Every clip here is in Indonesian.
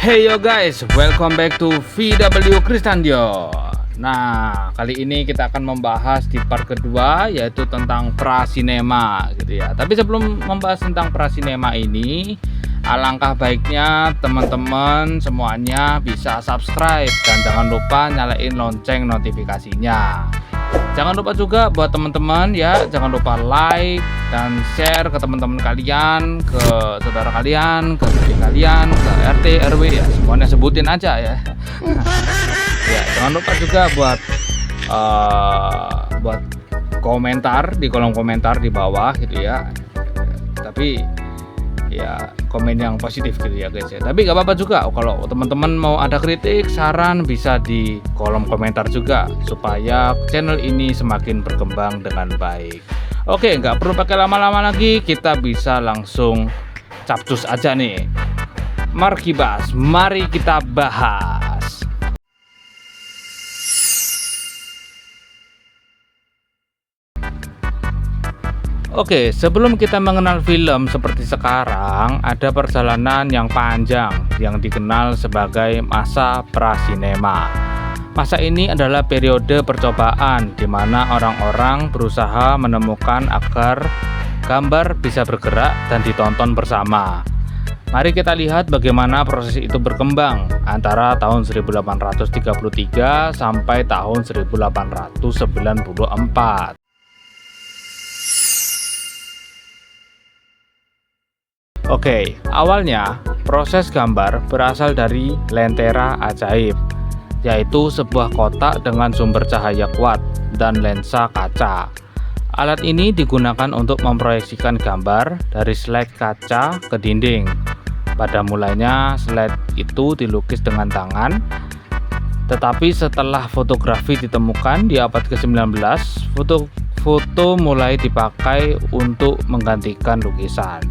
Hey yo guys, welcome back to VW Kristandio. Nah, kali ini kita akan membahas di part kedua, yaitu tentang prasinema gitu ya. Tapi sebelum membahas tentang prasinema ini, alangkah baiknya teman-teman semuanya bisa subscribe dan jangan lupa nyalain lonceng notifikasinya. Jangan lupa juga buat teman-teman ya, jangan lupa like dan share ke teman-teman kalian, ke saudara kalian, ke istri kalian, ke RT, RW ya, semuanya sebutin aja ya. Ya, jangan lupa juga buat komentar di kolom komentar di bawah gitu ya. Tapi ya komen yang positif gitu ya guys ya. Tapi gak apa-apa juga kalau teman-teman mau ada kritik, saran bisa di kolom komentar juga supaya channel ini semakin berkembang dengan baik. Oke, nggak perlu pakai lama-lama lagi, kita bisa langsung capcus aja nih. Markibas, mari kita bahas. Oke, sebelum kita mengenal film seperti sekarang, ada perjalanan yang panjang yang dikenal sebagai masa prasinema. Masa ini adalah periode percobaan di mana orang-orang berusaha menemukan agar gambar bisa bergerak dan ditonton bersama. Mari kita lihat bagaimana proses itu berkembang antara tahun 1833 sampai tahun 1894. Oke, awalnya proses gambar berasal dari lentera ajaib, yaitu sebuah kotak dengan sumber cahaya kuat dan lensa kaca. Alat ini digunakan untuk memproyeksikan gambar dari slide kaca ke dinding. Pada mulanya slide itu dilukis dengan tangan, tetapi setelah fotografi ditemukan di abad ke-19, foto mulai dipakai untuk menggantikan lukisan.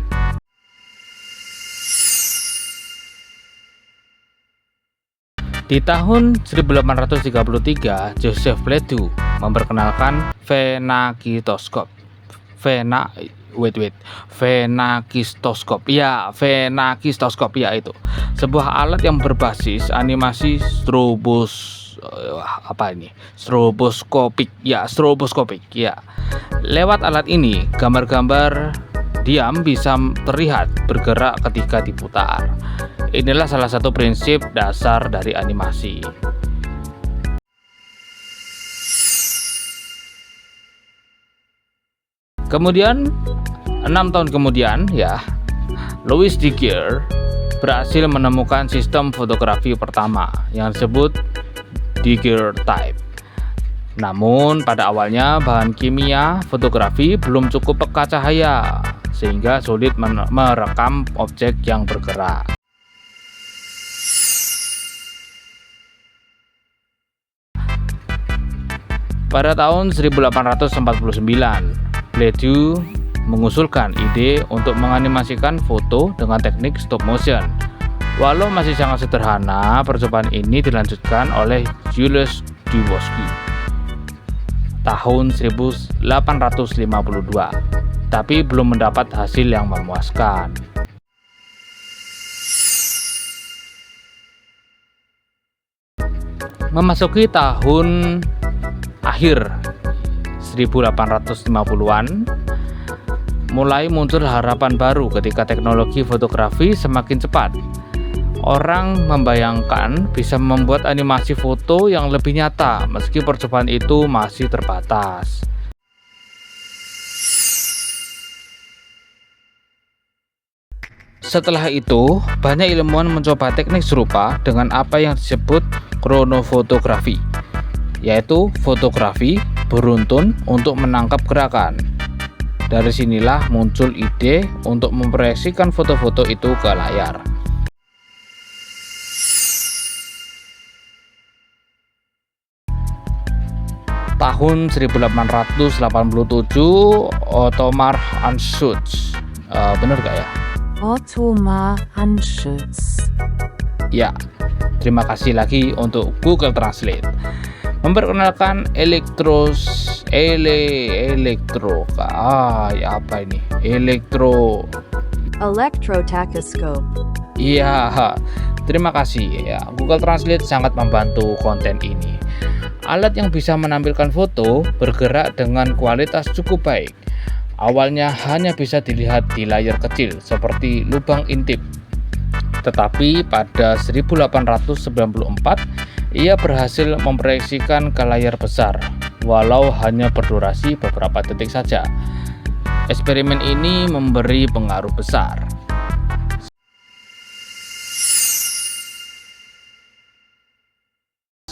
Di tahun 1833, Joseph Ledoux memperkenalkan phenakistoskop. Phenakistoskop ya itu. Sebuah alat yang berbasis animasi stroboskopik ya. Lewat alat ini, gambar-gambar diam bisa terlihat bergerak ketika diputar. Inilah salah satu prinsip dasar dari animasi. Kemudian 6 tahun kemudian ya, Louis Daguerre berhasil menemukan sistem fotografi pertama yang disebut daguerreotype. Namun pada awalnya bahan kimia fotografi belum cukup peka cahaya sehingga sulit merekam objek yang bergerak. Pada tahun 1849, Ledoux mengusulkan ide untuk menganimasikan foto dengan teknik stop motion. Walau masih sangat sederhana, percobaan ini dilanjutkan oleh Julius Dubosky tahun 1852, tapi belum mendapat hasil yang memuaskan. Memasuki tahun akhir 1850-an, mulai muncul harapan baru ketika teknologi fotografi semakin cepat. Orang membayangkan bisa membuat animasi foto yang lebih nyata meski percobaan itu masih terbatas. Setelah itu, banyak ilmuwan mencoba teknik serupa dengan apa yang disebut kronofotografi, yaitu fotografi beruntun untuk menangkap gerakan. Dari sinilah muncul ide untuk memproyeksikan foto-foto itu ke layar. Tahun 1887, Ottomar Anschutz, bener gak ya? Ottomar Anschutz. Ya, terima kasih lagi untuk Google Translate. Memperkenalkan elektro Electrotachoscope. Iya, Terima kasih ya, Google Translate sangat membantu konten ini. Alat yang bisa menampilkan foto bergerak dengan kualitas cukup baik. Awalnya hanya bisa dilihat di layar kecil seperti lubang intip. Tetapi pada 1894 ia berhasil memproyeksikan ke layar besar walau hanya berdurasi beberapa detik saja. Eksperimen ini memberi pengaruh besar.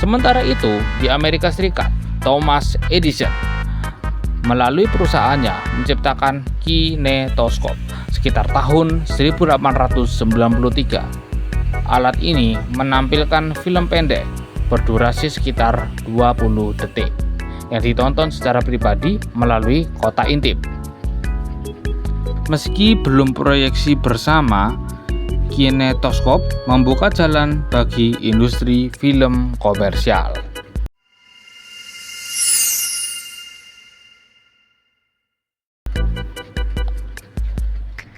Sementara itu, di Amerika Serikat, Thomas Edison melalui perusahaannya menciptakan kinetoskop sekitar tahun 1893. Alat ini menampilkan film pendek berdurasi sekitar 20 detik yang ditonton secara pribadi melalui kotak intip. Meski belum proyeksi bersama, kinetoskop membuka jalan bagi industri film komersial.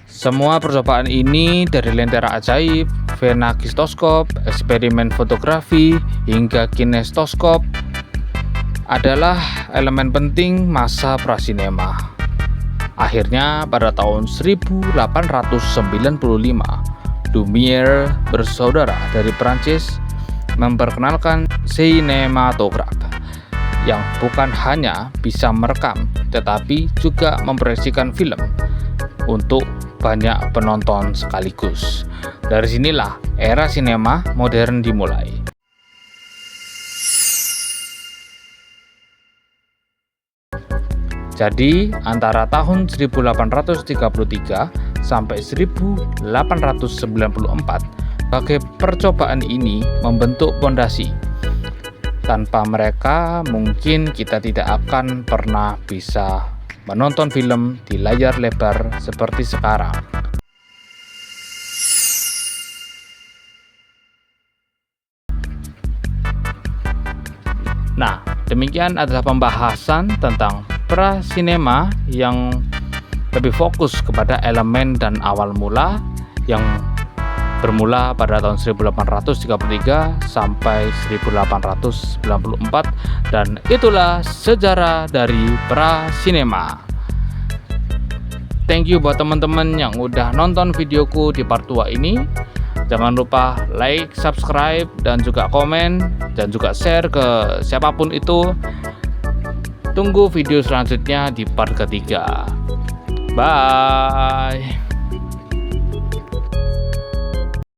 Semua percobaan ini dari lentera ajaib, fenakistoskop, eksperimen fotografi, hingga kinetoskop adalah elemen penting masa prasinema. Akhirnya pada tahun 1895, Lumière bersaudara dari Prancis memperkenalkan sinematograf yang bukan hanya bisa merekam tetapi juga memproyeksikan film untuk banyak penonton sekaligus. Dari sinilah era sinema modern dimulai. Jadi antara tahun 1833 sampai 1894, bagai percobaan ini membentuk pondasi. Tanpa mereka mungkin kita tidak akan pernah bisa menonton film di layar lebar seperti sekarang. Nah, demikian adalah pembahasan tentang prasinema yang lebih fokus kepada elemen dan awal mula yang bermula pada tahun 1833 sampai 1894, dan itulah sejarah dari prasinema. Thank you buat teman-teman yang udah nonton videoku di part 2 ini. Jangan lupa like, subscribe, dan juga komen, dan juga share ke siapapun itu. Tunggu video selanjutnya di part ketiga. Bye.